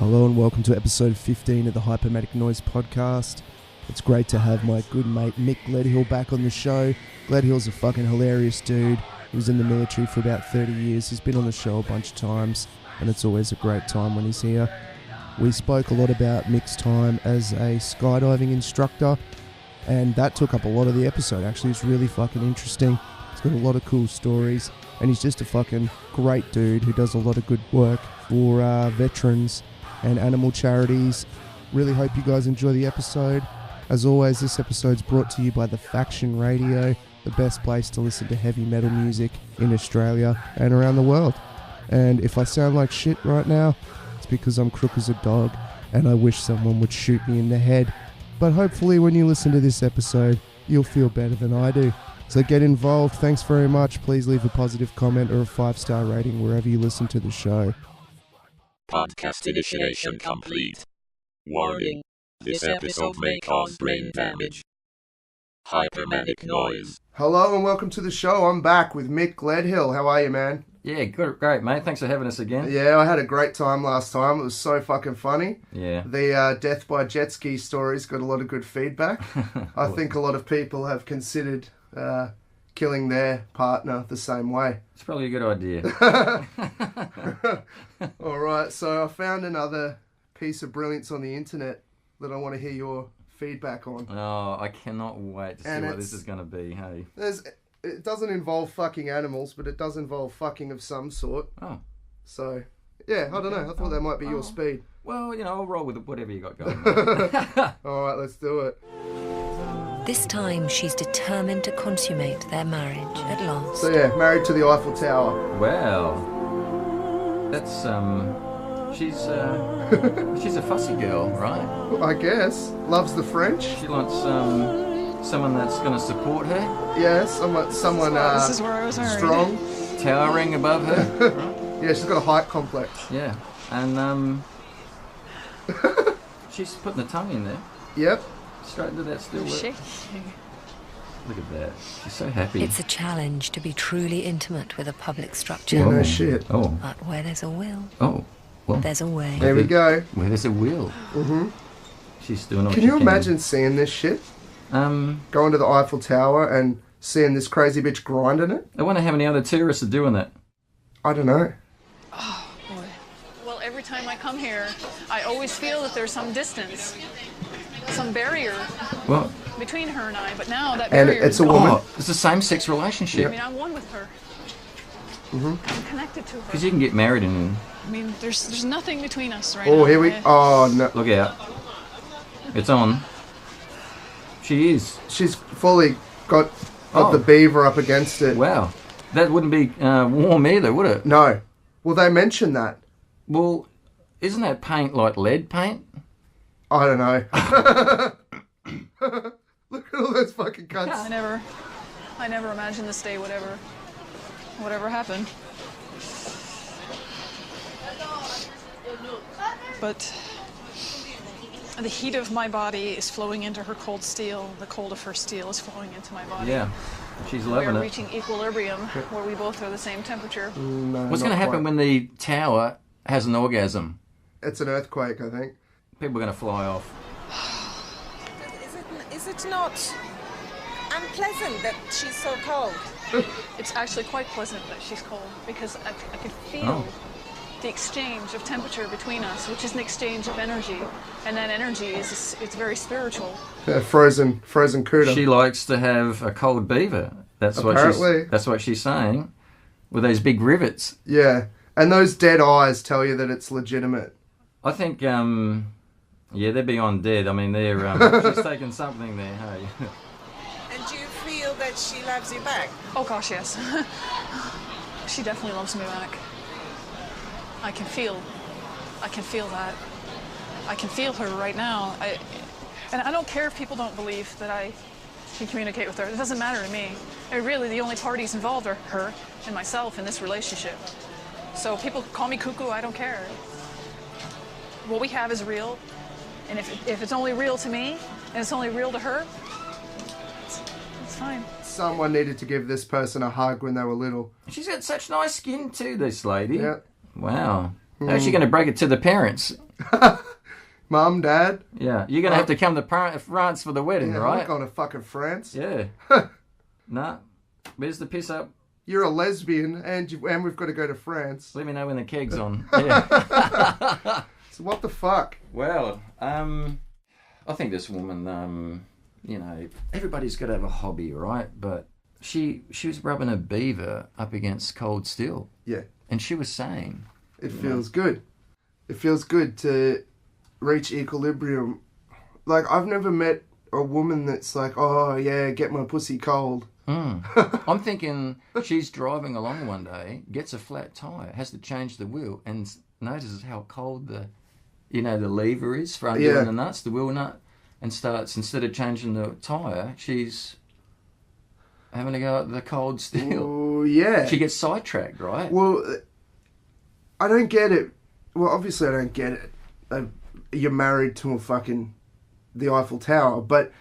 Hello and welcome to episode 15 of the Manic Noize podcast. It's great to have my good mate Mick Gledhill back on the show. Gledhill's a fucking hilarious dude. He was in the military for about 30 years. He's been on the show a bunch of times and it's always a great time when he's here. We spoke a lot about Mick's time as a skydiving instructor and that took up a lot of the episode. Actually, it's really fucking interesting. He's got a lot of cool stories and he's just a fucking great dude who does a lot of good work for veterans and animal charities. Really hope you guys enjoy the episode. As always, this episode's brought to you by The Faction Radio, the best place to listen to heavy metal music in Australia and around the world. And if I sound like shit right now, it's because I'm crook as a dog and I wish someone would shoot me in the head. But hopefully when you listen to this episode, you'll feel better than I do. So get involved. Thanks very much. Please leave a positive comment or a 5-star rating wherever you listen to the show. Podcast initiation complete. Warning. This episode may cause brain damage. Manic Noize. Hello and welcome to the show. I'm back with Mick Gledhill. How are you, man? Yeah, good, great, mate. Thanks for having us again. Yeah, I had a great time last time. It was so fucking funny. Yeah. The death by jet ski stories got a lot of good feedback. I think a lot of people have considered killing their partner the same way. It's probably a good idea. Alright, so I found another piece of brilliance on the internet that I want to hear your feedback on. Oh, I cannot wait to see what this is going to be, hey. It doesn't involve fucking animals, but it does involve fucking of some sort. Oh. So, yeah, I don't know. I thought that might be your speed. Well, you know, I'll roll with whatever you got going. Alright, let's do it. This time she's determined to consummate their marriage at last. So yeah, married to the Eiffel Tower. Well, that's, she's a fussy girl, right? I guess. Loves the French. She wants, someone that's going to support her. Yeah, someone this is where I was strong. Towering above her. Right? Yeah, she's got a height complex. Yeah, and, she's putting the tongue in there. Yep. Straight into that still work. Look at that. She's so happy. It's a challenge to be truly intimate with a public structure. Yeah, no shit. Oh. But where there's a will, well, there's a way. There we go. Where there's a will. Mm-hmm. She's doing all Can you imagine seeing this shit? Going to the Eiffel Tower and seeing this crazy bitch grinding it? I wonder how many other tourists are doing that. I don't know. Oh, boy. Well, every time I come here, I always feel that there's some distance, some barrier between her and I. But now that barrier it's a woman. Oh, it's a same-sex relationship. I mean, I'm one with her. Mm-hmm. I'm connected to her. Because you can get married and... I mean, there's nothing between us right now. Oh, here we... Oh, no. Look out. It's on. She is. She's fully got the beaver up against it. Wow. That wouldn't be warm either, would it? No. Well, they mentioned that. Well, isn't that paint like lead paint? I don't know. Look at all those fucking cunts. Yeah, I never imagined this day would ever happen. But the heat of my body is flowing into her cold steel. The cold of her steel is flowing into my body. Yeah, she's loving it. We're reaching equilibrium where we both are the same temperature. No, what's going to happen when the tower has an orgasm? It's an earthquake, I think. People are going to fly off. Is it not unpleasant that she's so cold? It's actually quite pleasant that she's cold because I can feel the exchange of temperature between us, which is an exchange of energy, and that energy it's very spiritual. Frozen cooter. She likes to have a cold beaver. That's what she's saying. With those big rivets. Yeah, and those dead eyes tell you that it's legitimate. I think, they're beyond dead. I mean, they're she's taking something there, hey. And do you feel that she loves you back? Oh gosh, yes. She definitely loves me back. I can feel that. I can feel her right now. And I don't care if people don't believe that I can communicate with her. It doesn't matter to me. Really, the only parties involved are her and myself in this relationship. So people call me cuckoo, I don't care. What we have is real, and if it's only real to me, and it's only real to her, it's fine. Someone needed to give this person a hug when they were little. She's got such nice skin too, this lady. Yeah. Wow. How's she going to break it to the parents? Mum, Dad. Yeah, you're going to have to come to France for the wedding, Yeah, right? I'm not going to fucking France. Yeah. Nah, where's the piss up? You're a lesbian, and we've got to go to France. Let me know when the keg's on. Yeah. So what the fuck? Well, I think this woman, you know, everybody's got to have a hobby, right? But she was rubbing a beaver up against cold steel. Yeah. And she was saying... It feels good. It feels good to reach equilibrium. Like, I've never met a woman that's like, oh, yeah, get my pussy cold. I'm thinking she's driving along one day, gets a flat tyre, has to change the wheel, and notices how cold the lever is for undoing the nuts, the wheel nut, and starts, instead of changing the tyre, she's having to go at the cold steel. Oh, yeah. She gets sidetracked, right? Well, I don't get it. Well, obviously I don't get it. You're married to the Eiffel Tower, but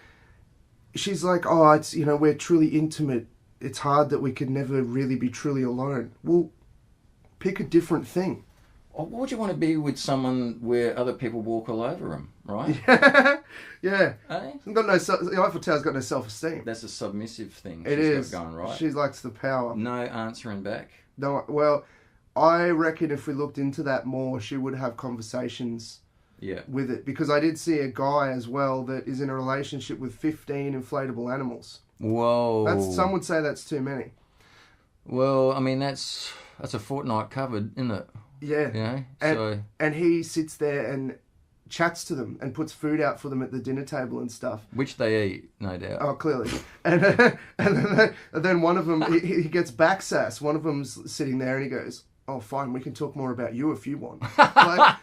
she's like, oh, it's, you know, we're truly intimate. It's hard that we could never really be truly alone. Well, pick a different thing. Or why would you want to be with someone where other people walk all over them, right? Yeah. Eh? The Eiffel Tower's got no self-esteem. That's a submissive thing She's got going, right? She likes the power. No answering back. No, well, I reckon if we looked into that more, she would have conversations with it. Because I did see a guy as well that is in a relationship with 15 inflatable animals. Whoa. Some would say that's too many. Well, I mean, that's a fortnight covered, isn't it? Yeah. You know? And he sits there and chats to them and puts food out for them at the dinner table and stuff. Which they eat, no doubt. Oh, clearly. And then one of them, he gets back sass. One of them's sitting there and he goes, oh, fine, we can talk more about you if you want. Like,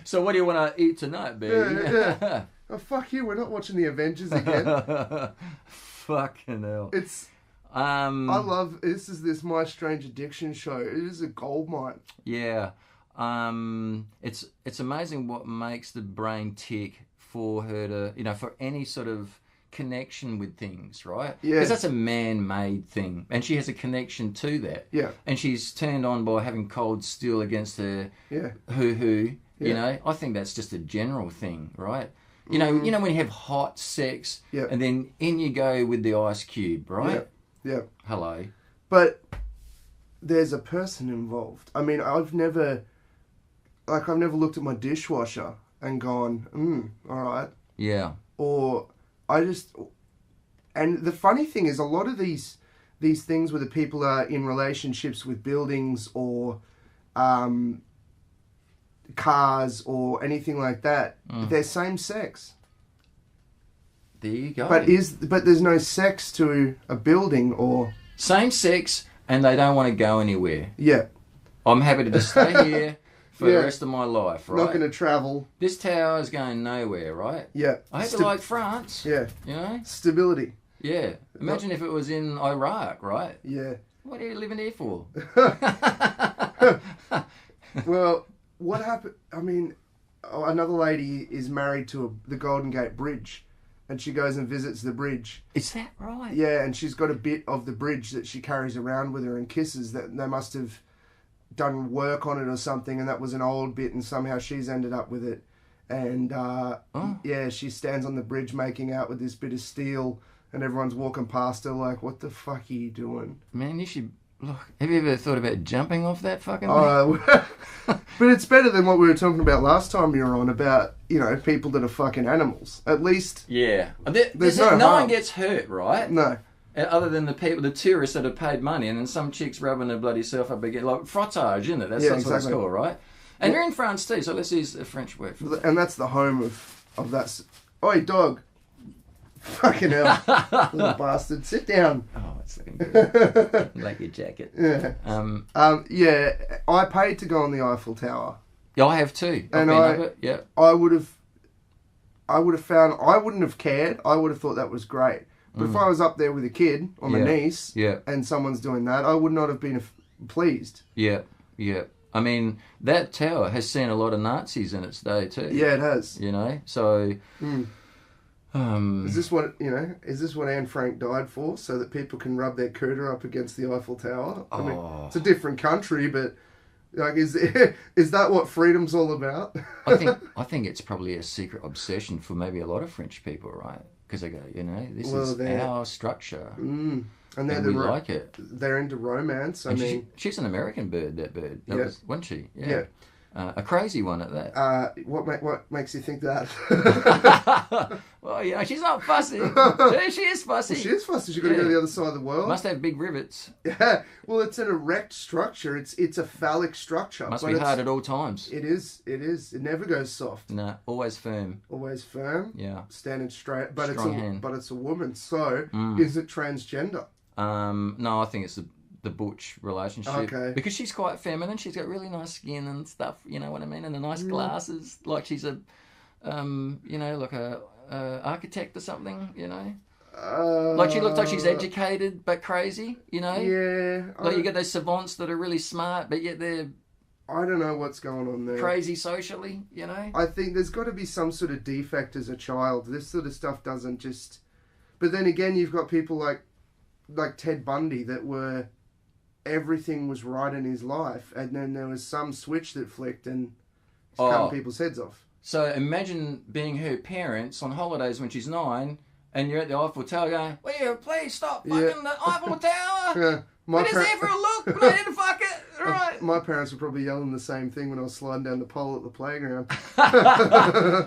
so what do you want to eat tonight, baby? Yeah. Oh, fuck you, we're not watching the Avengers again. Fucking hell. It's... I love... This My Strange Addiction show. It is a goldmine. Yeah. It's amazing what makes the brain tick for her to, you know, for any sort of connection with things, right? Yeah. Because that's a man-made thing. And she has a connection to that. Yeah. And she's turned on by having cold steel against her hoo-hoo. You know, I think that's just a general thing, right? You know, when you have hot sex and then in you go with the ice cube, right? Yeah. Hello. But there's a person involved. I mean, I've never looked at my dishwasher and gone, all right. Yeah. Or and the funny thing is, a lot of these things where the people are in relationships with buildings or cars or anything like that, they're same sex. There you go. But there's no sex to a building or... Same sex, and they don't want to go anywhere. Yeah. I'm happy to just stay here for the rest of my life, right? Not going to travel. This tower is going nowhere, right? Yeah. I hope you like France. Yeah. You know? Stability. Yeah. Imagine if it was in Iraq, right? Yeah. What are you living here for? Well, what happened... I mean, another lady is married to the Golden Gate Bridge. And she goes and visits the bridge. Is that right? Yeah, and she's got a bit of the bridge that she carries around with her and kisses, that they must have done work on it or something, and that was an old bit, and somehow she's ended up with it. And, yeah, she stands on the bridge making out with this bit of steel, and everyone's walking past her like, what the fuck are you doing? Man, you should... Look, have you ever thought about jumping off that fucking thing? But it's better than what we were talking about last time you were on, about, you know, people that are fucking animals. At least... Yeah. No one gets hurt, right? No. Other than the tourists that have paid money, and then some chicks rubbing their bloody self up again. Like, frottage, isn't it? That's what it's called, right? And you're in France too, so let's use a French word for that. And that's the home of that... Oi, dog! Fucking hell. Little bastard. Sit down. Oh, it's looking good. Like your jacket. Yeah. Yeah, I paid to go on the Eiffel Tower. Yeah, I have too. And I would have found... I wouldn't have cared. I would have thought that was great. But if I was up there with a kid or my niece and someone's doing that, I would not have been pleased. Yeah, yeah. I mean, that tower has seen a lot of Nazis in its day too. Yeah, it has. You know, so... Is this what Anne Frank died for? So that people can rub their cooter up against the Eiffel Tower? I mean, it's a different country, but Like, is that what freedom's all about? I think it's probably a secret obsession for maybe a lot of French people, right? Because they go, this is our structure. And we like it. They're into romance. I mean, she's an American bird. That bird, wasn't she? Yeah. A crazy one at that. What makes you think that? Well, she's not fussy. She is fussy. Well, she is fussy. She's got to go to the other side of the world. Must have big rivets. Yeah. Well, it's an erect structure. It's a phallic structure. Must be hard at all times. It is. It never goes soft. No, always firm. Always firm. Yeah. Standing straight. But Strong it's a woman. So is it transgender? No, I think it's the butch relationship. Okay. Because she's quite feminine. She's got really nice skin and stuff. You know what I mean? And the nice glasses, like she's a, like a architect or something. Like she looks like she's educated but crazy. Yeah. Like you get those savants that are really smart, but yet they're. I don't know what's going on there. Crazy socially, I think there's got to be some sort of defect as a child. This sort of stuff doesn't just. But then again, you've got people like Ted Bundy that were. Everything was right in his life, and then there was some switch that flicked and cut people's heads off. So imagine being her parents on holidays when she's 9, and you're at the Eiffel Tower going, "Will you please stop fucking the Eiffel Tower? Yeah. Where does there for a look? I didn't fuck it." Right. My parents were probably yelling the same thing when I was sliding down the pole at the playground.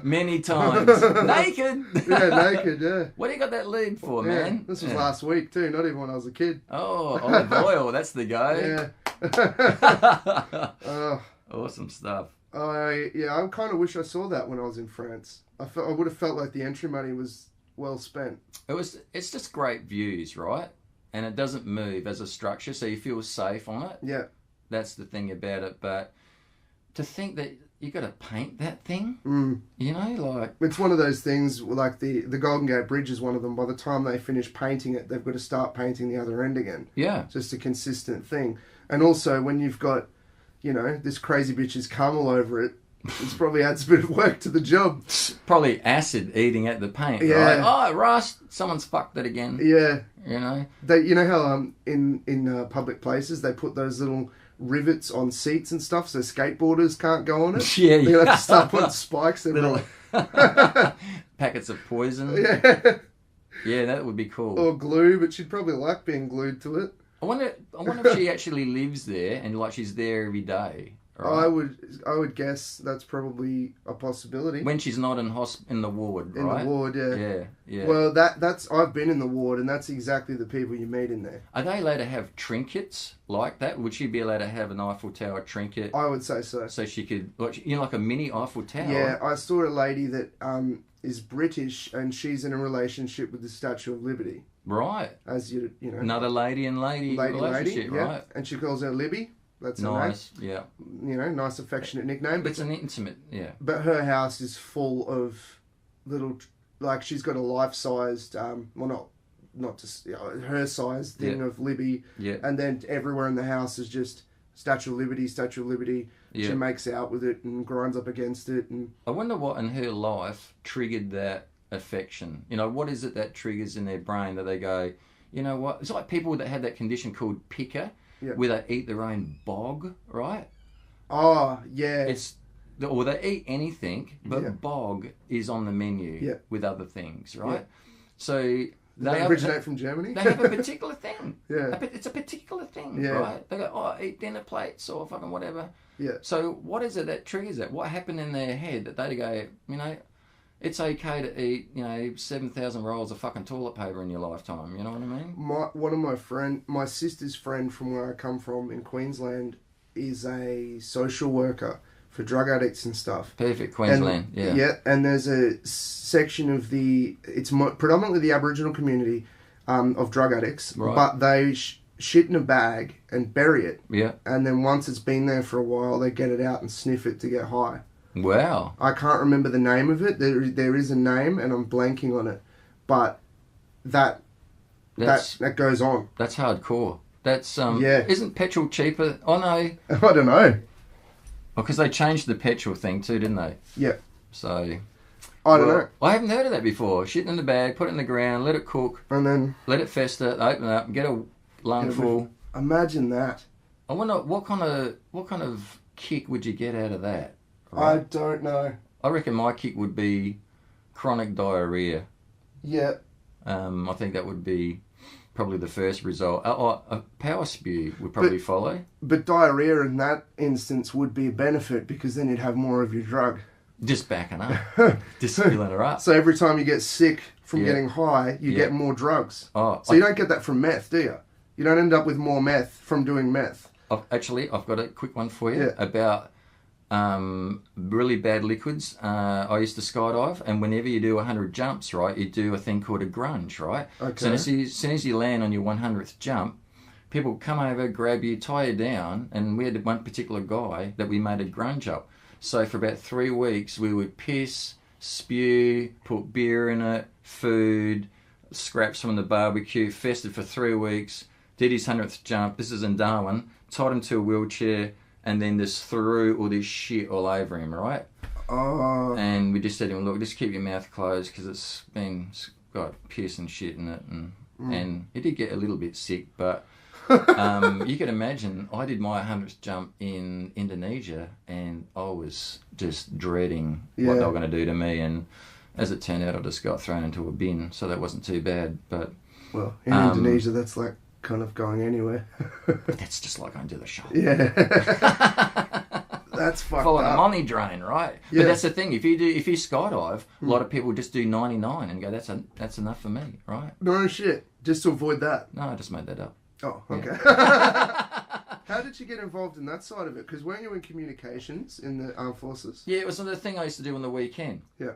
Many times. Naked. Yeah, naked, yeah. What do you got that lead for, man? This was last week too, not even when I was a kid. Oh, olive oil, that's the guy. Yeah. Awesome stuff. I kind of wish I saw that when I was in France. I would have felt like the entry money was well spent. It's just great views, right? And it doesn't move as a structure, so you feel safe on it. Yeah. That's the thing about it. But to think that you got to paint that thing, like... It's one of those things, like the Golden Gate Bridge is one of them. By the time they finish painting it, they've got to start painting the other end again. Yeah. Just a consistent thing. And also, when you've got, this crazy bitch's cum all over it, it's probably adds a bit of work to the job. Probably acid eating at the paint, yeah. Right? Oh, rust, someone's fucked it again. Yeah. They, how in public places they put those little rivets on seats and stuff so skateboarders can't go on it? Yeah. They have to start putting spikes in little packets of poison. Yeah. Yeah, that would be cool. Or glue, but she'd probably like being glued to it. I wonder if she actually lives there and like she's there every day. Right? I would guess that's probably a possibility. When she's not in the ward, right? In the ward, yeah. Yeah. Well, that's I've been in the ward, and that's exactly the people you meet in there. Are they allowed to have trinkets like that? Would she be allowed to have an Eiffel Tower trinket? I would say so. So she could, like a mini Eiffel Tower. Yeah, I saw a lady that is British, and she's in a relationship with the Statue of Liberty. Right. As you know. Another lady relationship, yeah. right? And she calls her Libby. That's nice, her name. Yeah. Nice affectionate nickname. But it's an intimate, yeah. But her house is full of little, like she's got a life-sized, not just her size thing of Libby. Yeah. And then everywhere in the house is just Statue of Liberty, Statue of Liberty. Yeah. She makes out with it and grinds up against it. And I wonder what in her life triggered that affection. What is it that triggers in their brain that they go, you know what? It's like people that have that condition called picker. Yeah. Where they eat their own bog, right? Oh, yeah. Or they eat anything, but bog is on the menu with other things, right? Yeah. So they originate from Germany? They have a particular thing. Yeah. It's a particular thing, right? They go, eat dinner plates or fucking whatever. Yeah. So what is it that triggers that? What happened in their head that they go, it's okay to eat, 7,000 rolls of fucking toilet paper in your lifetime. You know what I mean? One of my sister's friend from where I come from in Queensland is a social worker for drug addicts and stuff. Perfect, Queensland, yeah. Yeah, and there's a section of it's predominantly the Aboriginal community of drug addicts, right. But they shit in a bag and bury it. Yeah. And then once it's been there for a while, they get it out and sniff it to get high. Wow. I can't remember the name of it. There is a name and I'm blanking on it. But that goes on. That's hardcore. That's Isn't petrol cheaper? Oh no. I don't know. Well, because they changed the petrol thing too, didn't they? Yeah. So I don't know. I haven't heard of that before. Shit in the bag, put it in the ground, let it cook, and then let it fester, open it up, get a lungful. Imagine that. I wonder what kind of kick would you get out of that? Right? I don't know. I reckon my kick would be chronic diarrhea. Yeah. I think that would be probably the first result. A power spew would probably follow. But diarrhea in that instance would be a benefit because then you'd have more of your drug. Just backing up. Just filling her up. So every time you get sick from getting high, you get more drugs. So you don't get that from meth, do you? You don't end up with more meth from doing meth. I've got a quick one for you about really bad liquids. I used to skydive, and whenever you do 100 jumps, right, you do a thing called a grunge, right? Okay. So as soon as you land on your 100th jump, people come over, grab you, tie you down, and we had one particular guy that we made a grunge up. So for about 3 weeks, we would piss, spew, put beer in it, food, scraps from the barbecue, fested for 3 weeks, did his 100th jump, this is in Darwin, tied him to a wheelchair, and then just threw all this shit all over him, right? Oh. And we just said to him, look, just keep your mouth closed because it's got piss and shit in it. And he did get a little bit sick, but you can imagine, I did my 100th jump in Indonesia and I was just dreading what they were going to do to me. And as it turned out, I just got thrown into a bin, so that wasn't too bad. But well, in Indonesia, that's like kind of going anywhere. That's just like going to the shop. Yeah. That's fucked Follow up. the money drain, right? Yeah. But that's the thing. If you skydive, a lot of people just do 99 and go, that's enough for me, right? No shit. Just to avoid that. No, I just made that up. Oh, okay. Yeah. How did you get involved in that side of it? Because weren't you in communications in the armed forces? Yeah, it was the thing I used to do on the weekend. Yeah.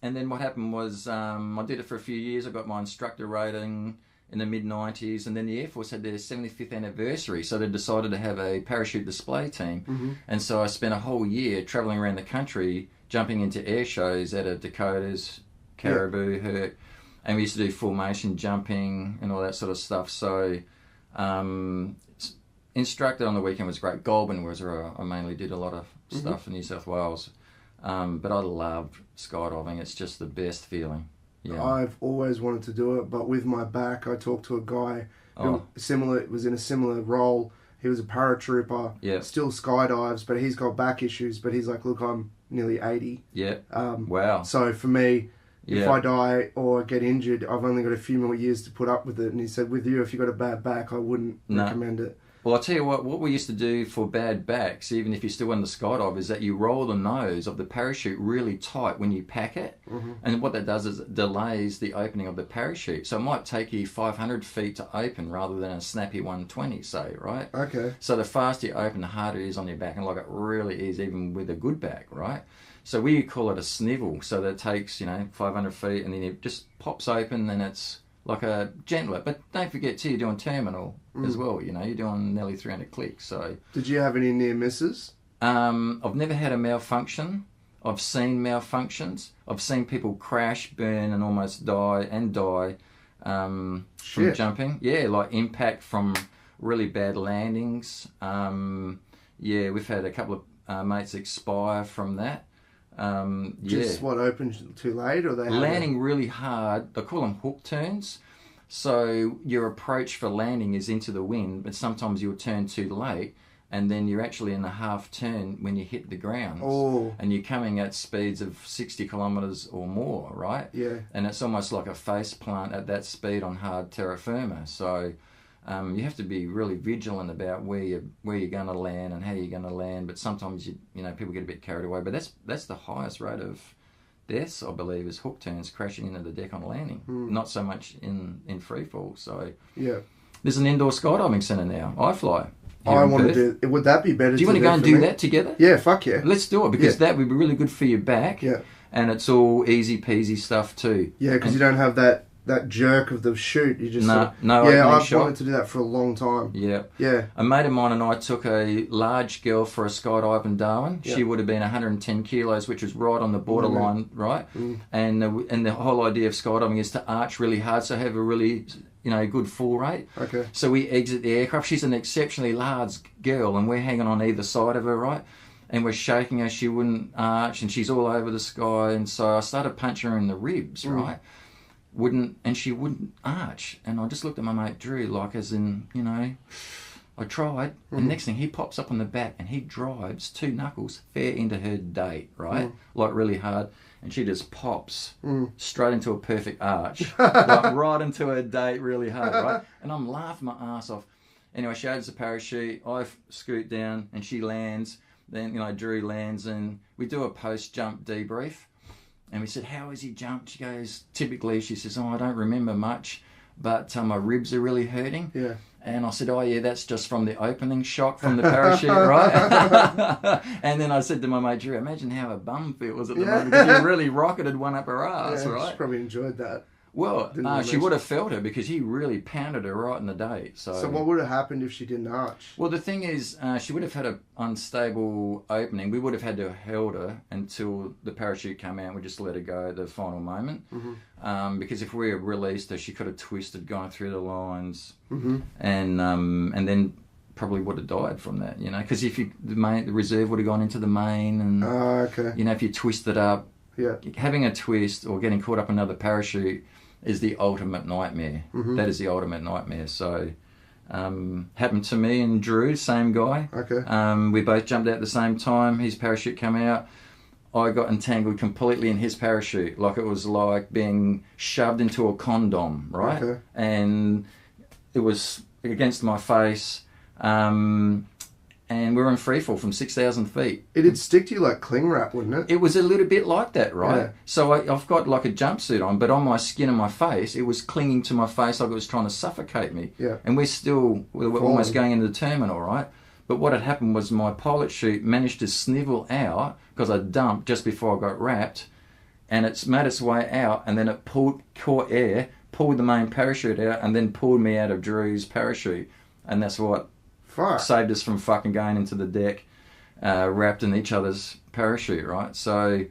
And then what happened was I did it for a few years. I got my instructor rating in the mid-90s, and then the Air Force had their 75th anniversary, so they decided to have a parachute display team. Mm-hmm. And so I spent a whole year travelling around the country, jumping into air shows out of Dakotas, Caribou, Hurt, and we used to do formation jumping and all that sort of stuff. So instructor on the weekend was great. Goulburn was where I mainly did a lot of stuff in New South Wales. But I loved skydiving. It's just the best feeling. Yeah. I've always wanted to do it, but with my back, I talked to a guy who was in a similar role. He was a paratrooper, still skydives, but he's got back issues. But he's like, look, I'm nearly 80. Yeah. Wow. So for me, if I die or get injured, I've only got a few more years to put up with it. And he said, with you, if you got a bad back, I wouldn't recommend it. Well, I'll tell you what we used to do for bad backs, even if you're still in the skydive, is that you roll the nose of the parachute really tight when you pack it. Mm-hmm. And what that does is it delays the opening of the parachute. So it might take you 500 feet to open rather than a snappy 120, say, right? Okay. So the faster you open, the harder it is on your back. And like it really is, even with a good back, right? So we call it a snivel. So that takes, 500 feet and then it just pops open and it's like a gentler. But don't forget too, you're doing terminal as well, you're doing nearly 300 clicks. So did you have any near misses? I've never had a malfunction. I've seen malfunctions. I've seen people crash, burn and almost die from jumping. Yeah, like impact from really bad landings. We've had a couple of mates expire from that. Just what, opened too late, or they landing really hard. They call them hook turns. So your approach for landing is into the wind, but sometimes you'll turn too late, and then you're actually in a half turn when you hit the ground. Oh. And you're coming at speeds of 60 kilometres or more, right? Yeah. And it's almost like a face plant at that speed on hard terra firma. So you have to be really vigilant about where you're going to land and how you're going to land. But sometimes people get a bit carried away. But that's the highest rate of deaths, I believe, is hook turns, crashing into the deck on landing. Not so much in free fall. So there's an indoor skydiving centre now. I fly. I want to do. Would that be better? Do you want to go and do that together? Yeah, fuck yeah. Let's do it because that would be really good for your back. Yeah. And it's all easy peasy stuff too. Yeah, because you don't have that jerk of the chute. You just I've wanted to do that for a long time. Yeah. Yeah. A mate of mine and I took a large girl for a skydive in Darwin. Yep. She would have been 110 kilos, which was right on the borderline, right? And the whole idea of skydiving is to arch really hard, so have a really good fall rate. Okay. So we exit the aircraft. She's an exceptionally large girl, and we're hanging on either side of her, right? And we're shaking her. She wouldn't arch, and she's all over the sky. And so I started punching her in the ribs, right? She wouldn't arch. And I just looked at my mate Drew, like as in, I tried, and next thing he pops up on the back and he drives 2 knuckles fair into her date, right? Like really hard. And she just pops straight into a perfect arch, like right into her date really hard, right? And I'm laughing my ass off. Anyway, she opens the parachute, I scoot down and she lands. Then, Drew lands and we do a post-jump debrief. And we said, how has he jumped? She goes, typically, she says, I don't remember much, but my ribs are really hurting. Yeah. And I said, yeah, that's just from the opening shock from the parachute, right? And then I said to my mate, Drew, imagine how her bum feels at the moment, because you really rocketed one up her ass, right? She probably enjoyed that. Well, she would have felt it because he really pounded her right in the date. So what would have happened if she didn't arch? Well, the thing is, she would have had an unstable opening. We would have had to have held her until the parachute came out. We just let her go at the final moment. Because if we had released her, she could have twisted, gone through the lines, and then probably would have died from that. Because if the reserve would have gone into the main, and if you twist it up, having a twist or getting caught up in another parachute is the ultimate nightmare. That is the ultimate nightmare. So happened to me and Drew, same guy. We both jumped out at the same time. His parachute came out. I got entangled completely in his parachute, like it was like being shoved into a condom, right? And it was against my face. And we were in freefall from 6,000 feet. It'd stick to you like cling wrap, wouldn't it? It was a little bit like that, right? Yeah. So I've got like a jumpsuit on, but on my skin and my face, it was clinging to my face like it was trying to suffocate me. Yeah. And we're almost going into the terminal, right? But what had happened was my pilot chute managed to snivel out because I dumped just before I got wrapped, and it's made its way out, and then it caught air, pulled the main parachute out, and then pulled me out of Drew's parachute. And that's what saved us from fucking going into the deck wrapped in each other's parachute, right? So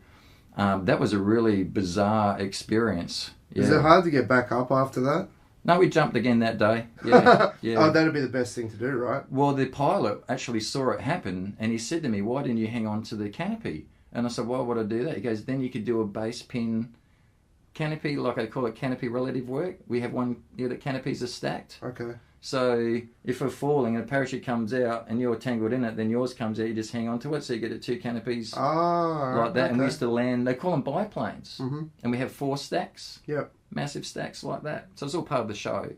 that was a really bizarre experience. Yeah. Is it hard to get back up after that? No, we jumped again that day. Yeah, yeah. Oh, that'd be the best thing to do, right? Well, the pilot actually saw it happen, and he said to me, why didn't you hang on to the canopy? And I said, why would I do that? He goes, then you could do a base pin canopy, like I call it canopy relative work. We have one, the canopies are stacked. Okay. So if we're falling and a parachute comes out and you're tangled in it, then yours comes out, you just hang on to it. So you get the 2 canopies like that. Okay. And we used to land, they call them biplanes. And we have 4 stacks. Yep. Massive stacks like that. So it's all part of the show.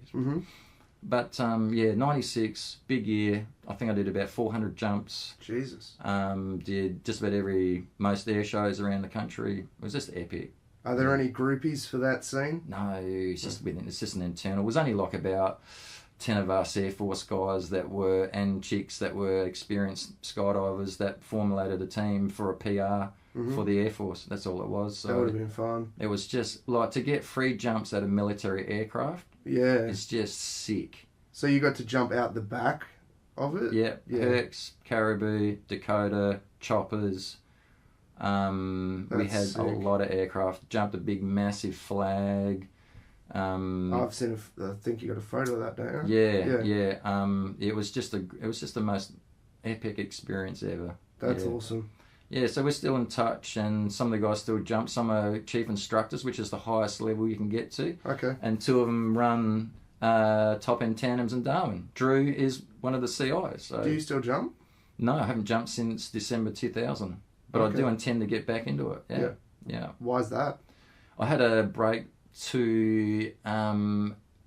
But 96, big year. I think I did about 400 jumps. Jesus. Did just about most air shows around the country. It was just epic. Are there any groupies for that scene? No, it's just an internal. It was only like about 10 of us Air Force guys and chicks that were experienced skydivers that formulated a team for a PR for the Air Force. That's all it was. So that would have been fun. It was just like to get free jumps out of military aircraft. Yeah. It's just sick. So you got to jump out the back of it? Yeah. Hercs, Caribou, Dakota, choppers. We had sick. A lot of aircraft. Jumped a big, massive flag. I've seen. I think you got a photo of that, don't you? Yeah. It was just the most epic experience ever. That's awesome. Yeah, so we're still in touch, and some of the guys still jump. Some are chief instructors, which is the highest level you can get to. Okay. And 2 of them run top end tandems in Darwin. Drew is one of the CIs. So. Do you still jump? No, I haven't jumped since December 2000, but I do intend to get back into it. Yeah. Why's that? I had a break to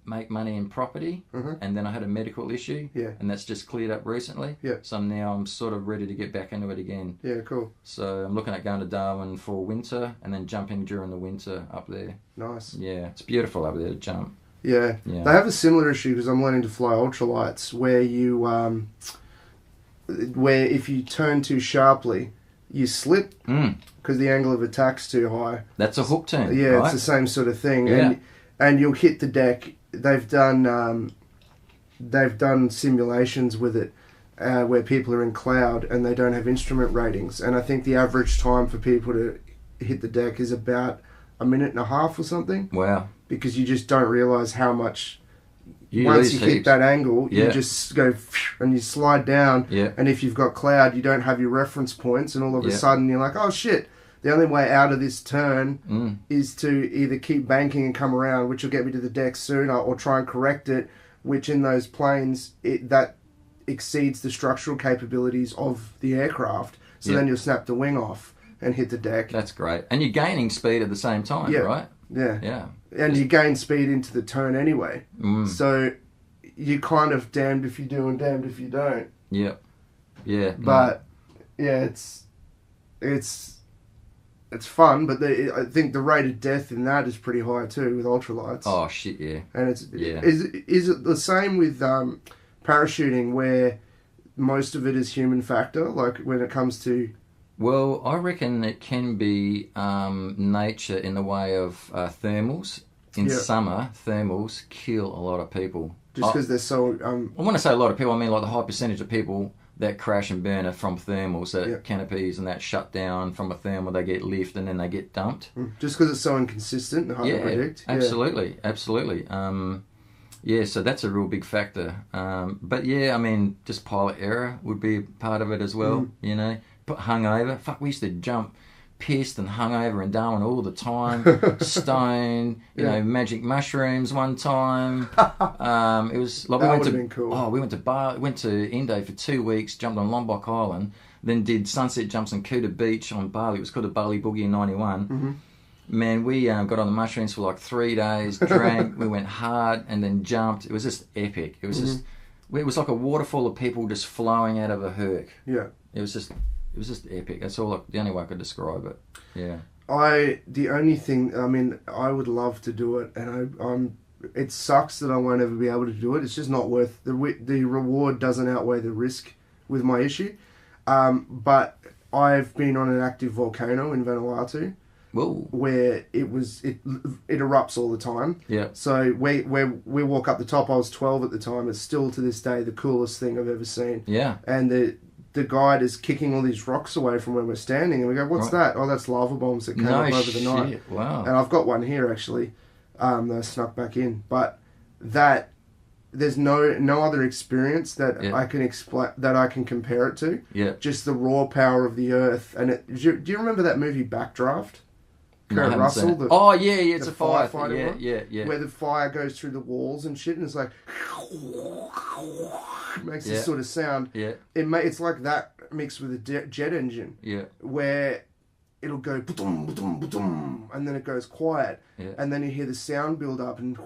make money in property, and then I had a medical issue, and that's just cleared up recently. So I'm sort of ready to get back into it again. Yeah, cool. So I'm looking at going to Darwin for winter, and then jumping during the winter up there. Nice. Yeah, it's beautiful up there to jump. Yeah. They have a similar issue because I'm learning to fly ultralights, where if you turn too sharply, you slip because the angle of attack's too high. That's a hook turn. Yeah, right? It's the same sort of thing. Yeah. And you'll hit the deck. They've done simulations with it where people are in cloud and they don't have instrument ratings. And I think the average time for people to hit the deck is about 1.5 minutes or something. Wow. Because you just don't realise how much... Once you hit that angle, you just go and you slide down. Yeah. And if you've got cloud, you don't have your reference points, and all of a sudden you're like, oh shit, the only way out of this turn is to either keep banking and come around, which will get me to the deck sooner, or try and correct it, which in those planes, that exceeds the structural capabilities of the aircraft. So then you'll snap the wing off and hit the deck. That's great. And you're gaining speed at the same time, right? Yeah. And you gain speed into the turn anyway. So you're kind of damned if you do and damned if you don't. Yep. Yeah. But it's fun, but I think the rate of death in that is pretty high too with ultralights. Oh shit, yeah. And is it the same with parachuting where most of it is human factor, like when it comes to? Well, I reckon it can be nature in the way of thermals. In summer, thermals kill a lot of people. Just because they're so... I want to say a lot of people, I mean like the high percentage of people that crash and burn are from thermals, that canopies and that shut down from a thermal, they get lift and then they get dumped. Just because it's so inconsistent and hard to predict. Absolutely. So that's a real big factor. But I mean, just pilot error would be part of it as well, you know. But hungover, fuck, we used to jump pissed and hungover in Darwin all the time. Stone, you know, magic mushrooms one time. It was like that would have been cool. Oh, we went to Indo for 2 weeks, jumped on Lombok Island, then did sunset jumps on Kuta Beach on Bali. It was called a Bali Boogie in '91. Man, we got on the mushrooms for like 3 days, drank, we went hard and then jumped. It was just epic. It was just, it was like a waterfall of people just flowing out of a herc. Yeah. It was just epic. That's all. The only way I could describe it. Yeah. The only thing, I mean, I would love to do it, and it sucks that I won't ever be able to do it. It's just not worth the reward doesn't outweigh the risk with my issue. But I've been on an active volcano in Vanuatu. Whoa. Where it erupts all the time. Yeah. So we walk up the top. I was 12 at the time. It's still to this day the coolest thing I've ever seen. Yeah. And the guide is kicking all these rocks away from where we're standing, and we go, "What's that?" Oh, that's lava bombs that came up over the night. Wow. And I've got one here actually. That I snuck back in, but there's no other experience that I can explain, that I can compare it to. Yeah. Just the raw power of the earth. And do you remember that movie Backdraft? Kurt Russell. It's a firefighter. Yeah. Where the fire goes through the walls and shit, and it's like makes this sort of sound. Yeah. It's like that mixed with a jet engine. Yeah. Where it'll go ba-dum, ba-dum, ba-dum, and then it goes quiet, and then you hear the sound build up and.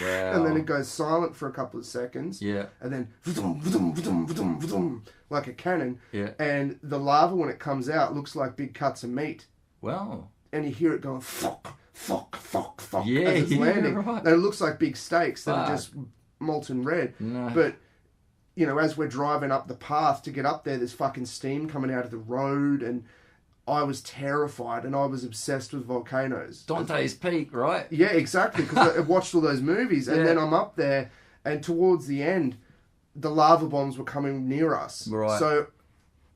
Wow. And then it goes silent for a couple of seconds. Yeah. And then vdum, vdum, vdum, vdum, vdum, like a cannon. Yeah. And the lava, when it comes out, looks like big cuts of meat. Wow. And you hear it going fuck, fuck, fuck, fuck as it's landing. Right. And it looks like big steaks that are just molten red. No. But, you know, as we're driving up the path to get up there, there's fucking steam coming out of the road, and I was terrified, and I was obsessed with volcanoes. Dante's Peak, right? Yeah, exactly, because I watched all those movies, and then I'm up there, and towards the end, the lava bombs were coming near us. Right. So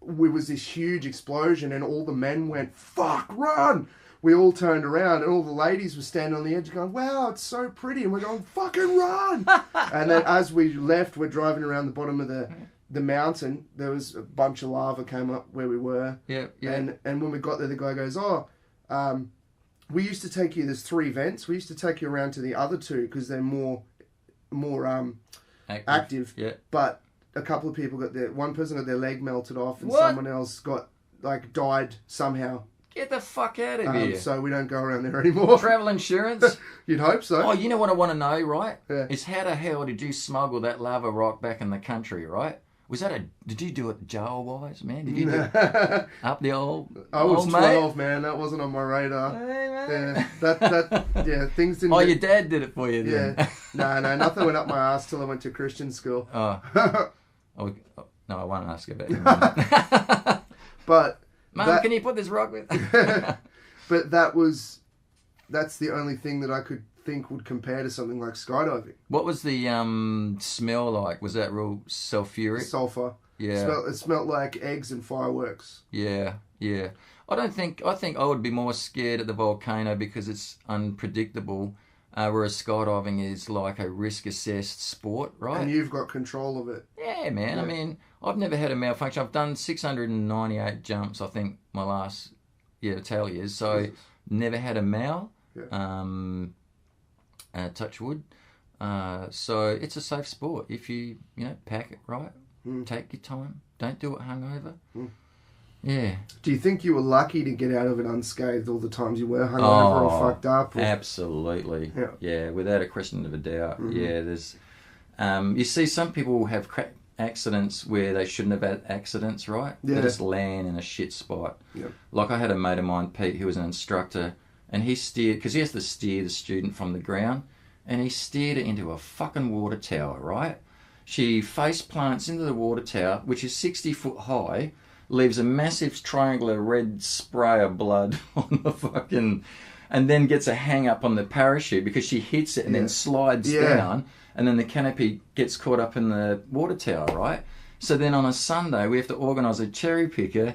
there was this huge explosion, and all the men went, "Fuck, run!" We all turned around, and all the ladies were standing on the edge going, "Wow, it's so pretty," and we're going, "Fucking run!" And then as we left, we're driving around the bottom of the mountain. There was a bunch of lava came up where we were. Yeah. And when we got there, the guy goes, we used to take you, there's 3 vents. We used to take you around to the other 2 because they're more active. Yeah. But a couple of people one person got their leg melted off, and someone else died somehow. Get the fuck out of here. So we don't go around there anymore. Travel insurance? You'd hope so. Oh, you know what I want to know, right? Yeah. Is how the hell did you smuggle that lava rock back in the country, right? Did you do it jail-wise, man? Did you do it up the old I was old 12, mate? Man. That wasn't on my radar. Hey, man. Yeah, things didn't... Oh, your dad did it for you then? Yeah. No, nothing went up my ass till I went to Christian school. No, I won't ask you about it. But... Mum, can you put this rock with... But that's the only thing that I could think would compare to something like skydiving. What was the smell like? Was that real sulfuric? Sulfur. Yeah. It smelled like eggs and fireworks. Yeah. I think I would be more scared at the volcano because it's unpredictable, whereas skydiving is like a risk-assessed sport, right? And you've got control of it. Yeah, man. Yeah. I mean, I've never had a malfunction. I've done 698 jumps, I think, my last tally is. So never had a mal. Yeah. Touch wood. So it's a safe sport if you pack it right, take your time, don't do it hungover. Yeah. Do you think you were lucky to get out of it unscathed all the times you were hungover or fucked up? Or? Absolutely. Yeah, without a question of a doubt. Yeah, there's... you see some people have accidents where they shouldn't have had accidents, right? Yeah. They just land in a shit spot. Yep. Like I had a mate of mine, Pete, who was an instructor, and he steered... Because he has to steer the student from the ground, and he steered it into a fucking water tower, right? She face plants into the water tower, which is 60 foot high, leaves a massive triangular red spray of blood on the fucking... And then gets a hang up on the parachute because she hits it and then slides down, and then the canopy gets caught up in the water tower, right? So then on a Sunday, we have to organise a cherry picker,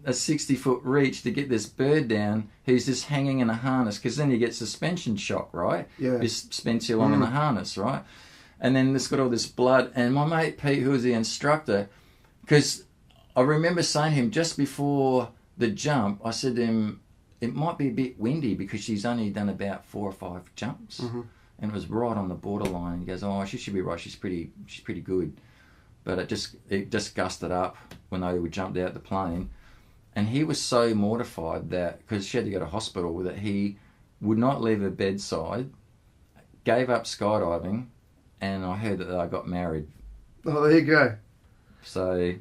a 60-foot reach to get this bird down who's just hanging in a harness, because then you get suspension shock, right? Yeah. You spin too long in the harness, right? And then it's got all this blood. And my mate Pete, who was the instructor, because I remember saying to him just before the jump, I said to him, it might be a bit windy because she's only done about 4 or 5 jumps. And it was right on the borderline. He goes, oh, she should be right. She's pretty good. But it just gusted up when they jumped out the plane. And he was so mortified that, because she had to go to hospital, that he would not leave her bedside, gave up skydiving, and I heard that they got married. Oh, there you go. So,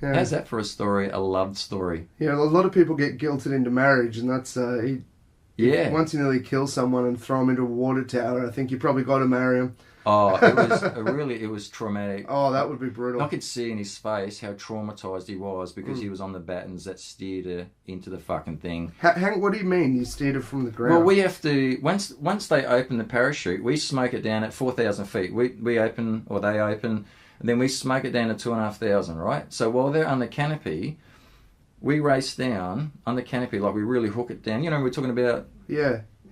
how's that for a story? A love story. Yeah, a lot of people get guilted into marriage, and that's... Once you nearly kill someone and throw them into a water tower, I think you probably got to marry him. Oh, it was traumatic. Oh, that would be brutal. I could see in his face how traumatised he was because he was on the battens that steered her into the fucking thing. What do you mean you steered her from the ground? Well, we have to, once they open the parachute, we smoke it down at 4,000 feet. We open, or they open, and then we smoke it down to 2,500, right? So while they're on the canopy, we race down on the canopy, like we really hook it down. You know, we're talking about...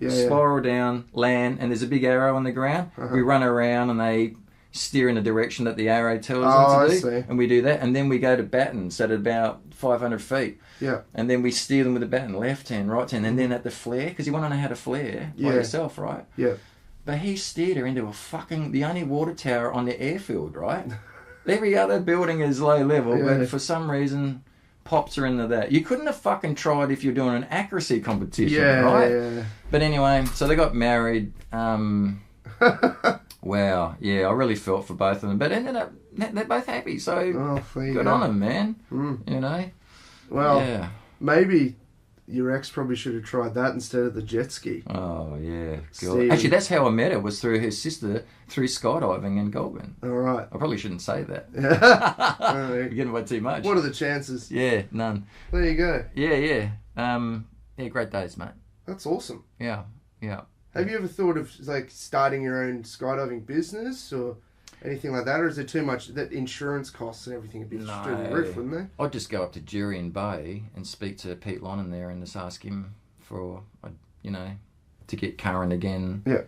Spiral down, land, and there's a big arrow on the ground. We run around and they steer in the direction that the arrow tells them to do. I see. And we do that, and then we go to battens at about 500 feet. Yeah. And then we steer them with a batten, left hand, right hand, and then at the flare, because you want to know how to flare by yourself, right? Yeah. But he steered her into the only water tower on the airfield, right? Every other building is low level, but for some reason... pops her into that. You couldn't have fucking tried if you're doing an accuracy competition, right? Yeah. But anyway, so they got married. Wow, yeah, I really felt for both of them. But ended up, they're both happy, so good on them, man. You know? Well, maybe your ex probably should have tried that instead of the jet ski. Oh, yeah. God. Actually, that's how I met her, was through her sister, through skydiving in Goulburn. All right. I probably shouldn't say that. You're getting away too much. What are the chances? Yeah, none. There you go. Yeah. Great days, mate. That's awesome. Yeah. Have you ever thought of starting your own skydiving business or anything like that, or is there too much that insurance costs and everything would be through the roof, wouldn't they? I'd just go up to Jurien Bay and speak to Pete Lonnon there and just ask him for, to get current again. Yeah.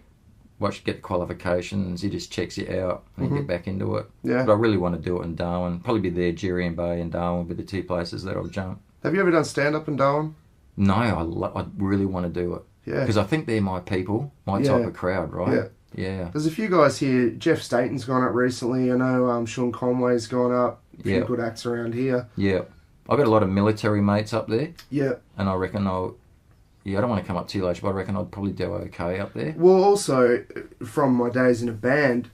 Get the qualifications. He just checks you out and you get back into it. Yeah. But I really want to do it in Darwin. Probably be there, Jurien Bay and Darwin would be the 2 places that I'll jump. Have you ever done stand-up in Darwin? No, I really want to do it. Yeah. Because I think they're my people, my type of crowd, right? Yeah. There's a few guys here. Jeff Staten's gone up recently. I know Sean Conway's gone up. A few good acts around here. Yeah. I've got a lot of military mates up there. Yeah. And I reckon I don't want to come up too late, but I reckon I'd probably do okay up there. Well, also, from my days in a band,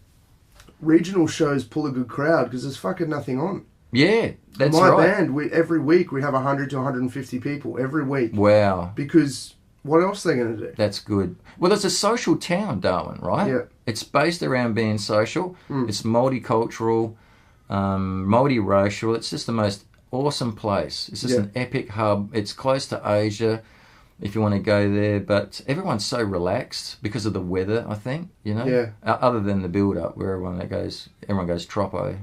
regional shows pull a good crowd because there's fucking nothing on. Yeah, that's right. My band, every week we have 100 to 150 people every week. Wow. Because what else are they going to do? That's good. Well, it's a social town, Darwin, right? Yeah. It's based around being social. It's multicultural, multiracial. It's just the most awesome place. It's just an epic hub. It's close to Asia, if you want to go there. But everyone's so relaxed because of the weather, I think, Yeah. Other than the build-up where everyone goes troppo,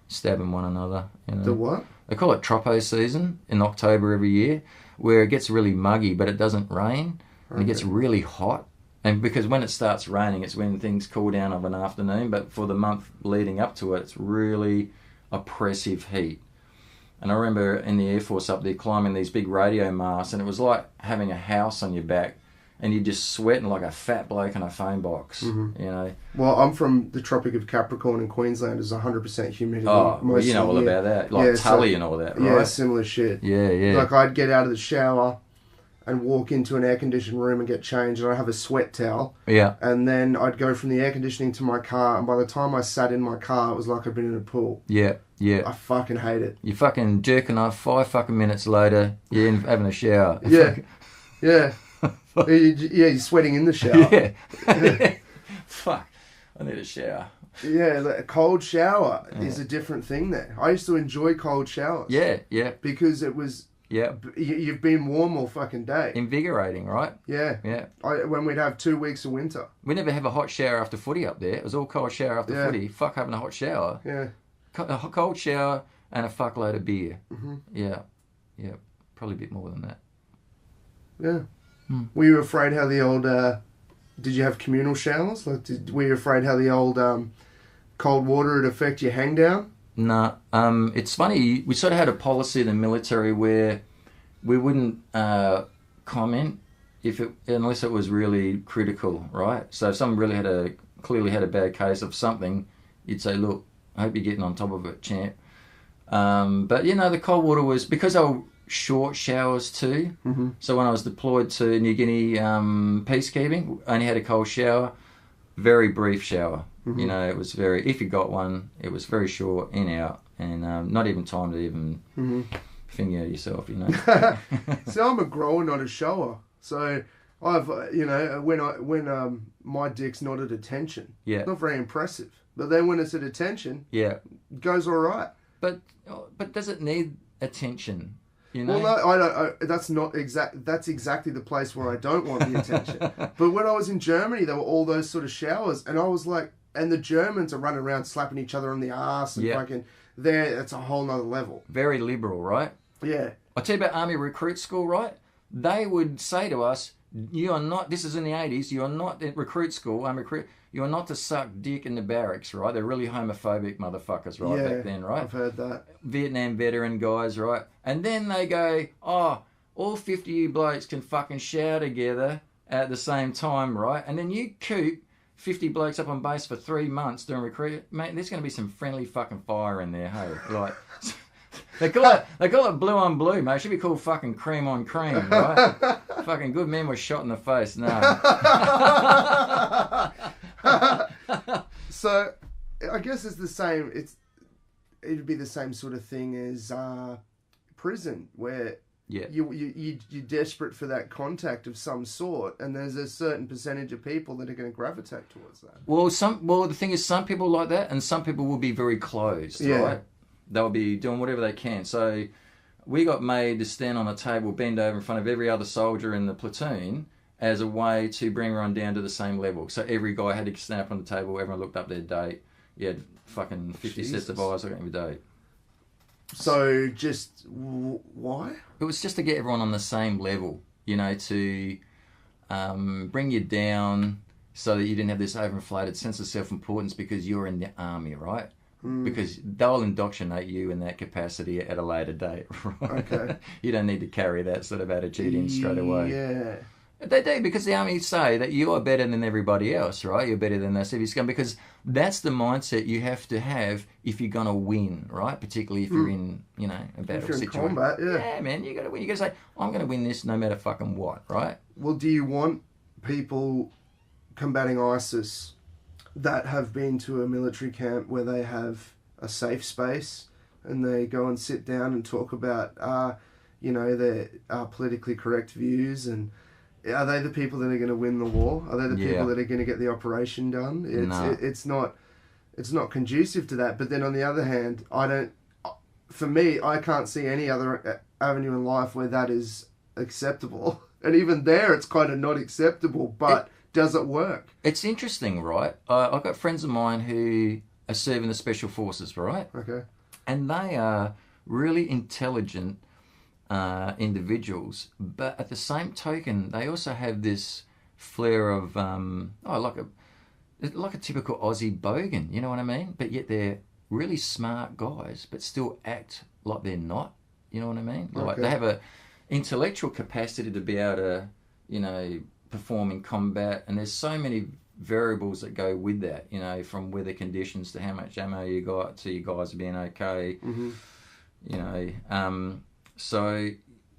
stabbing one another. The what? They call it troppo season in October every year, where it gets really muggy, but it doesn't rain, and it gets really hot. And because when it starts raining, it's when things cool down of an afternoon, but for the month leading up to it, it's really oppressive heat. And I remember in the Air Force up there climbing these big radio masts, and it was like having a house on your back, and you're just sweating like a fat bloke in a phone box, you know. Well, I'm from the Tropic of Capricorn in Queensland. It's 100% humidity. Oh, well, you know all about that. Like Tully and all that, right? Yeah, similar shit. Yeah. Like, I'd get out of the shower and walk into an air-conditioned room and get changed, and I'd have a sweat towel. Yeah. And then I'd go from the air conditioning to my car, and by the time I sat in my car, it was like I'd been in a pool. Yeah. I fucking hate it. You're fucking jerking off 5 fucking minutes later, you're in having a shower. Yeah. You're sweating in the shower. Yeah. Fuck. I need a shower. Yeah, a cold shower is a different thing there. I used to enjoy cold showers. Yeah. Because it was... Yeah. You've been warm all fucking day. Invigorating, right? Yeah. When we'd have 2 weeks of winter. We never have a hot shower after footy up there. It was all cold shower after footy. Fuck having a hot shower. Yeah. A cold shower and a fuckload of beer. Mm-hmm. Yeah. Probably a bit more than that. Yeah. Were you afraid how the old... did you have communal showers? Like, were you afraid how the old cold water would affect your hang down? No. It's funny. We sort of had a policy in the military where we wouldn't comment unless it was really critical, right? So if someone really clearly had a bad case of something, you'd say, look, I hope you're getting on top of it, champ. But, the cold water was... Because they were short showers too. Mm-hmm. So when I was deployed to New Guinea peacekeeping, I only had a cold shower. Very brief shower. Mm-hmm. It was very... If you got one, it was very short, in, out. And not even time to even finger yourself, So I'm a grower, not a shower. So... I've, when my dick's not at attention, it's not very impressive. But then when it's at attention, it goes all right. But does it need attention? Well, no, I don't. That's exactly the place where I don't want the attention. But when I was in Germany, there were all those sort of showers, and I was like, and the Germans are running around slapping each other on the ass and fucking it's a whole nother level. Very liberal, right? Yeah. I'll tell you about Army Recruit School, right? They would say to us, you are not, this is in the 80s, you are not at recruit school, you are not to suck dick in the barracks, right? They're really homophobic motherfuckers, right, back then, right? I've heard that. Vietnam veteran guys, right? And then they go, all 50 of you blokes can fucking shower together at the same time, right? And then you coop 50 blokes up on base for 3 months doing recruit. Mate, there's going to be some friendly fucking fire in there, hey? Like... They call it blue on blue, mate. It should be called fucking cream on cream, right? Fucking good men were shot in the face. No. So, I guess it's the same. It'd be the same sort of thing as prison, where you're desperate for that contact of some sort, and there's a certain percentage of people that are going to gravitate towards that. Well, the thing is, some people like that, and some people will be very closed, right? They'll be doing whatever they can. So we got made to stand on a table, bend over in front of every other soldier in the platoon as a way to bring everyone down to the same level. So every guy had to stand up on the table, everyone looked up their date. You had fucking 50 sets of eyes looking at your date. So just why? It was just to get everyone on the same level, to bring you down so that you didn't have this overinflated sense of self-importance because you're in the army, right? Because they'll indoctrinate you in that capacity at a later date, right? Okay. You don't need to carry that sort of attitude in straight away. Yeah. They do, because the army say that you are better than everybody else, right? You're better than that civic scum, because that's the mindset you have to have if you're going to win, right? Particularly if you're in, a battle situation. If you're in combat, Yeah, man, you got to win. You got to say, I'm going to win this no matter fucking what, right? Well, do you want people combating ISIS that have been to a military camp where they have a safe space and they go and sit down and talk about, their politically correct views, and are they the people that are going to win the war? Are they the people that are going to get the operation done? It's not conducive to that. But then on the other hand, I can't see any other avenue in life where that is acceptable. And even there, it's kind of not acceptable, but... Does it work? It's interesting, right? I've got friends of mine who are serving the special forces, right? Okay. And they are really intelligent individuals, but at the same token, they also have this flair of like a typical Aussie bogan. You know what I mean? But yet they're really smart guys, but still act like they're not. You know what I mean? Like they have a intellectual capacity to be able to, perform in combat, and there's so many variables that go with that, you know, from weather conditions to how much ammo you got to you guys being okay. You know, so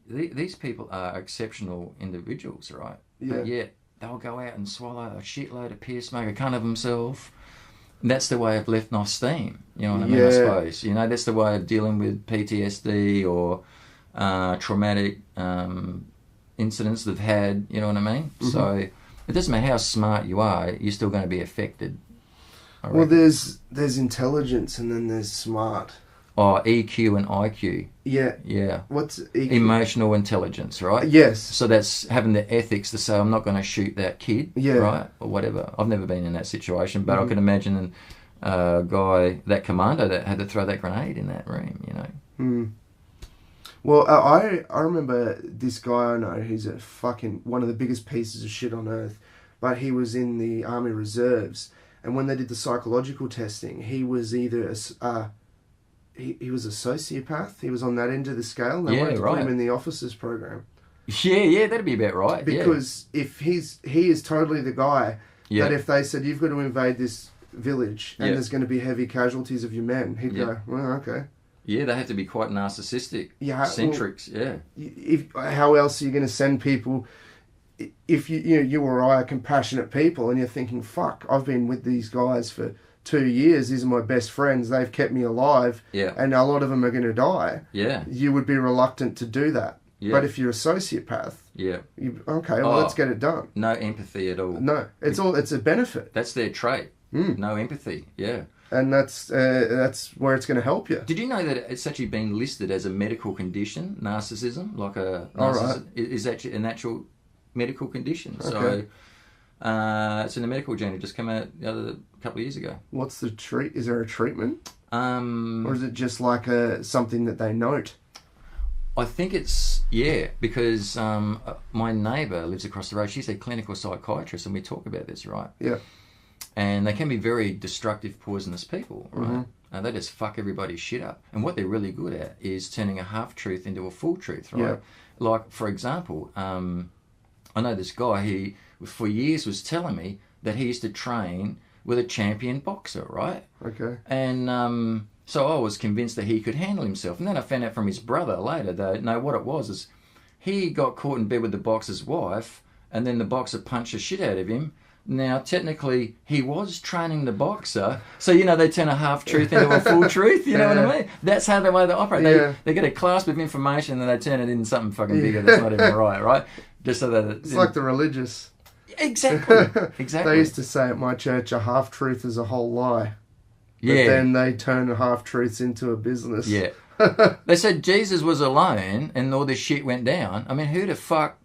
these people are exceptional individuals, right? But yet they'll go out and swallow a shitload of piss, make a cunt of themselves. That's the way of letting off steam, you know what I mean, I suppose. You know, that's the way of dealing with PTSD or traumatic incidents they've had, you know what I mean? So it doesn't matter how smart you are, you're still going to be affected. Well, there's intelligence and then there's smart. Oh, EQ and IQ. Yeah. Yeah. What's EQ? Emotional intelligence, right? Yes. So that's having the ethics to say, I'm not going to shoot that kid, right? Or whatever. I've never been in that situation, but I can imagine a guy, that commando that had to throw that grenade in that room, you know. Well, I remember this guy I know, he's a fucking one of the biggest pieces of shit on earth, but he was in the Army Reserves, and when they did the psychological testing, he was either he was a sociopath. He was on that end of the scale. And they wanted to put him in the officers program. Yeah, that'd be about right. Because if he is totally the guy that if they said, you've got to invade this village and there's going to be heavy casualties of your men, he'd go, well, okay. Yeah, they have to be quite narcissistic, centrics, How else are you going to send people... If you or I are compassionate people and you're thinking, fuck, I've been with these guys for 2 years, these are my best friends, they've kept me alive, and a lot of them are going to die, you would be reluctant to do that. But if you're a sociopath, let's get it done. No empathy at all. No, it's a benefit. That's their trait. No empathy, and that's where it's going to help you. Did you know that it's actually been listed as a medical condition, narcissism? Like is actually an actual medical condition. Okay. So it's in the medical journal. Just came out a couple of years ago. What's the treat? Is there a treatment? Or is it just like something that they note? I think it's, because my neighbour lives across the road. She's a clinical psychiatrist, and we talk about this, right? Yeah. And they can be very destructive, poisonous people, right? And they just fuck everybody's shit up. And what they're really good at is turning a half-truth into a full truth, right? Like, for example, I know this guy, he, for years, was telling me that he used to train with a champion boxer, right? Okay. And so I was convinced that he could handle himself. And then I found out from his brother later that, no, what it was is he got caught in bed with the boxer's wife, and then the boxer punched the shit out of him. Now, technically, he was training the boxer. So, they turn a half-truth into a full truth. You know what I mean? That's how the way they operate. They get a clasp of information and they turn it into something fucking bigger that's not even right? Just so that... It's like the religious. Exactly. They used to say at my church, a half-truth is a whole lie. But then they turn half-truths into a business. Yeah. They said Jesus was alone and all this shit went down. I mean, who the fuck...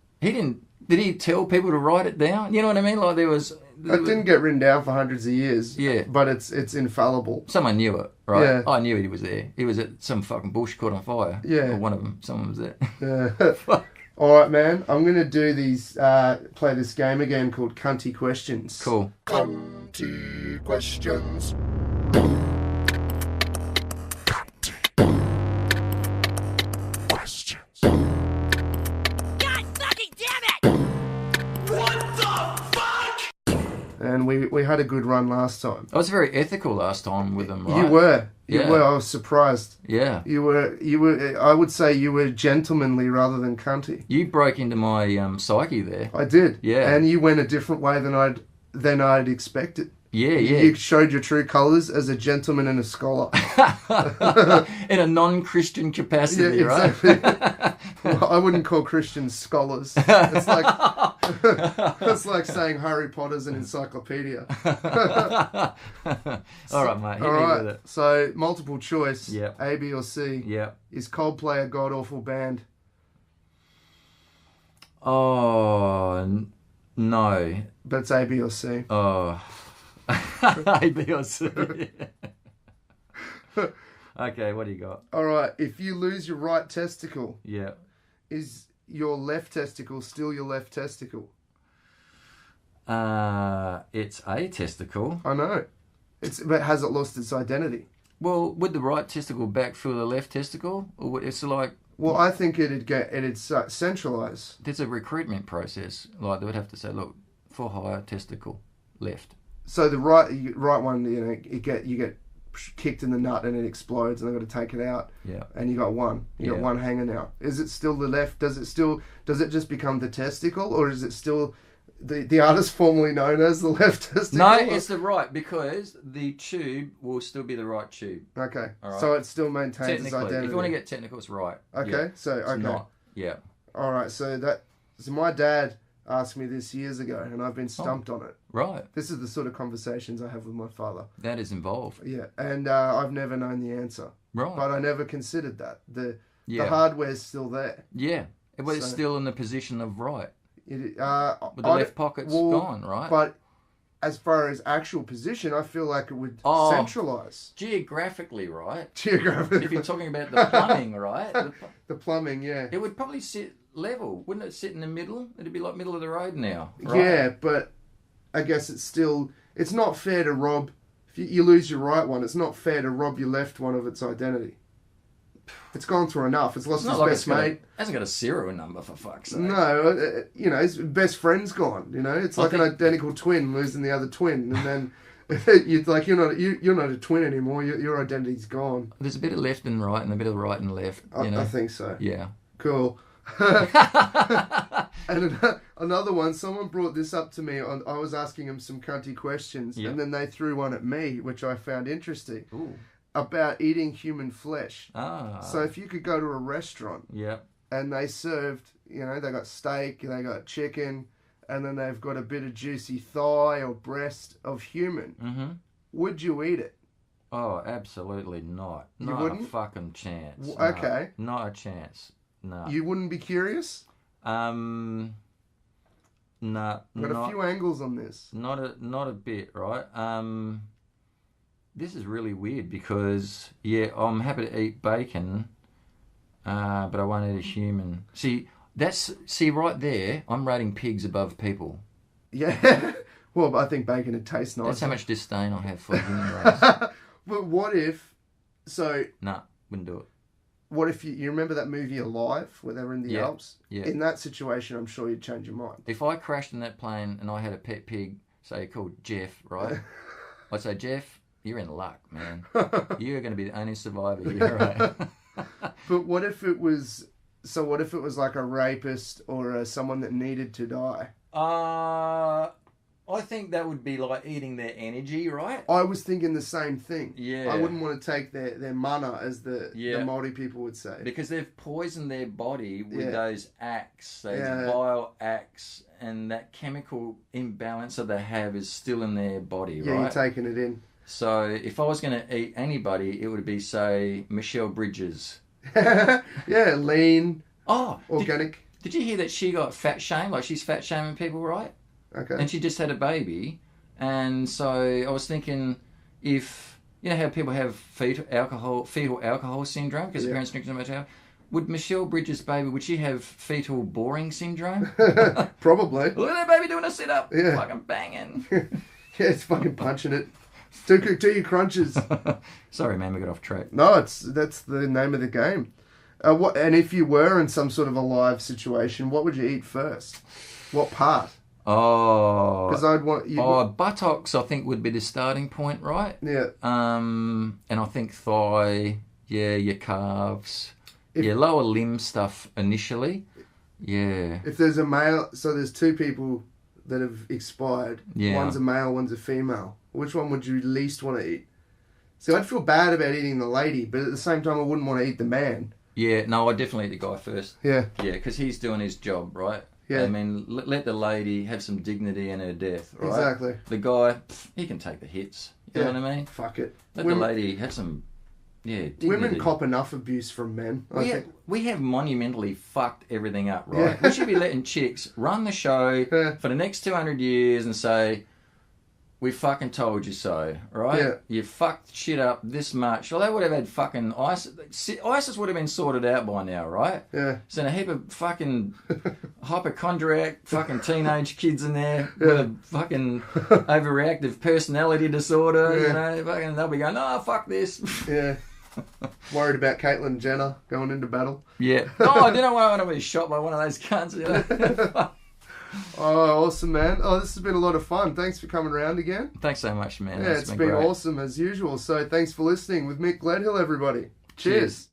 Did he tell people to write it down? You know what I mean? Like it didn't get written down for hundreds of years. Yeah. But it's infallible. Someone knew it, right? Yeah. I knew he was there. He was at some fucking bush caught on fire. Yeah. Or one of them. Someone was there. Yeah. Fuck. All right, man. I'm going to do these, play this game again called Cunty Questions. Cool. Cunty Questions. And we had a good run last time. I was very ethical last time with them, right? You were. I was surprised. Yeah. You were. I would say you were gentlemanly rather than cunty. You broke into my psyche there. I did. Yeah. And you went a different way than I'd expected. Yeah. You showed your true colours as a gentleman and a scholar. In a non-Christian capacity, exactly. Right? Well, I wouldn't call Christians scholars. It's like saying Harry Potter's an encyclopedia. All right, mate. All right. With it. So, multiple choice. Yep. A, B, or C. Yep. Is Coldplay a god-awful band? Oh, no. But it's A, B, or C. Oh. A, B, or C. Okay, what do you got? All right. If you lose your right testicle, is your left testicle still your left testicle? It's a testicle. I know. But has it lost its identity? Well, would the right testicle backfill the left testicle? Or it's like, Well, I think it'd centralise. There's a recruitment process. Like, they would have to say, look, for hire, testicle, left. So the right one, you get kicked in the nut and it explodes and they've got to take it out. Yeah. And you got one. You got one hanger now. Is it still the left? Does it just become the testicle, or is it still the artist formerly known as the left testicle? No, it's the right, because the tube will still be the right tube. Okay. All right. So it still maintains its identity. If you want to get technical, it's right. Okay. Yeah. So It's not. Yeah. All right. So my dad asked me this years ago, and I've been stumped on it. Right. This is the sort of conversations I have with my father. That is involved. Yeah, and I've never known the answer. Right. But I never considered that. The hardware's still there. Yeah. Well, it's still in the position of right. With the left pocket's gone, right? But as far as actual position, I feel like it would centralise. Geographically, right? Geographically. If you're talking about the plumbing, right? The plumbing, yeah. It would probably sit level. Wouldn't it sit in the middle? It'd be like middle of the road now. Right? Yeah, but I guess it's not fair to rob, if you lose your right one, it's not fair to rob your left one of its identity. It's gone through enough. It's lost its best mate. It hasn't got a serial number, for fuck's sake. No, his best friend's gone. It's like an identical twin losing the other twin, and then you're not a twin anymore. Your identity's gone. There's a bit of left and right, and a bit of right and left. I think so. Yeah. Cool. And another one, someone brought this up to me. I was asking them some cunty questions, and then they threw one at me, which I found interesting. Ooh. About eating human flesh. Ah. So if you could go to a restaurant, and they served, they got steak, they got chicken, and then they've got a bit of juicy thigh or breast of human, would you eat it? Oh, absolutely not. You not wouldn't? a fucking chance. Okay. No, not a chance. No. You wouldn't be curious? No. Got a few angles on this. Not a bit, right? This is really weird because, I'm happy to eat bacon, but I won't eat a human. See, right there, I'm rating pigs above people. Yeah. Well, I think bacon would taste nice. That's how much disdain I have for human race. But what if... Nah, wouldn't do it. What if you remember that movie Alive, where they were in the Alps? Yeah. In that situation, I'm sure you'd change your mind. If I crashed in that plane and I had a pet pig, say, called Jeff, right? I'd say, Jeff... You're in luck, man. You're going to be the only survivor here, right? But what if it was like a rapist or someone that needed to die? I think that would be like eating their energy, right? I was thinking the same thing. Yeah. I wouldn't want to take their mana, as the Māori people would say. Because they've poisoned their body with those vile acts, and that chemical imbalance that they have is still in their body, right? Yeah, you're taking it in. So if I was going to eat anybody, it would be, say, Michelle Bridges. Yeah, lean. Oh, organic. Did you hear that she got fat shamed? Like, she's fat shaming people, right? Okay. And she just had a baby. And so I was thinking, if, how people have fetal alcohol syndrome because the parents drink too much alcohol, would Michelle Bridges' baby, would she have fetal boring syndrome? Probably. Look at that baby doing a sit-up. Yeah. Fucking banging. Yeah, it's fucking punching it. Do your crunches. Sorry, man, we got off track. No, that's the name of the game. And if you were in some sort of a live situation, what would you eat first? What part? Oh, because I'd want you. Buttocks, I think, would be the starting point, right? Yeah. And I think thigh, your calves, lower limb stuff initially. Yeah. If there's a male, so there's two people that have expired. Yeah. One's a male, one's a female. Which one would you least want to eat? See, I'd feel bad about eating the lady, but at the same time, I wouldn't want to eat the man. Yeah, no, I'd definitely eat the guy first. Yeah. Yeah, because he's doing his job, right? Yeah. I mean, let the lady have some dignity in her death, right? Exactly. The guy, he can take the hits. You know what I mean? Fuck it. Let the lady have some, dignity. Women cop enough abuse from men. We have monumentally fucked everything up, right? We should be letting chicks run the show for the next 200 years and say, we fucking told you so, right? Yeah. You fucked shit up this much. Well, they would have had fucking ISIS would have been sorted out by now, right? Yeah. So a heap of fucking hypochondriac fucking teenage kids in there with a fucking overreactive personality disorder, fucking they'll be going, oh, fuck this. Yeah. Worried about Caitlyn Jenner going into battle. Yeah. Oh, I don't want to be shot by one of those cunts. You know? Oh, awesome, man. Oh, this has been a lot of fun. Thanks for coming around again. Thanks so much, man. Yeah, it's been awesome as usual. So thanks for listening with Mick Gledhill, everybody. Cheers.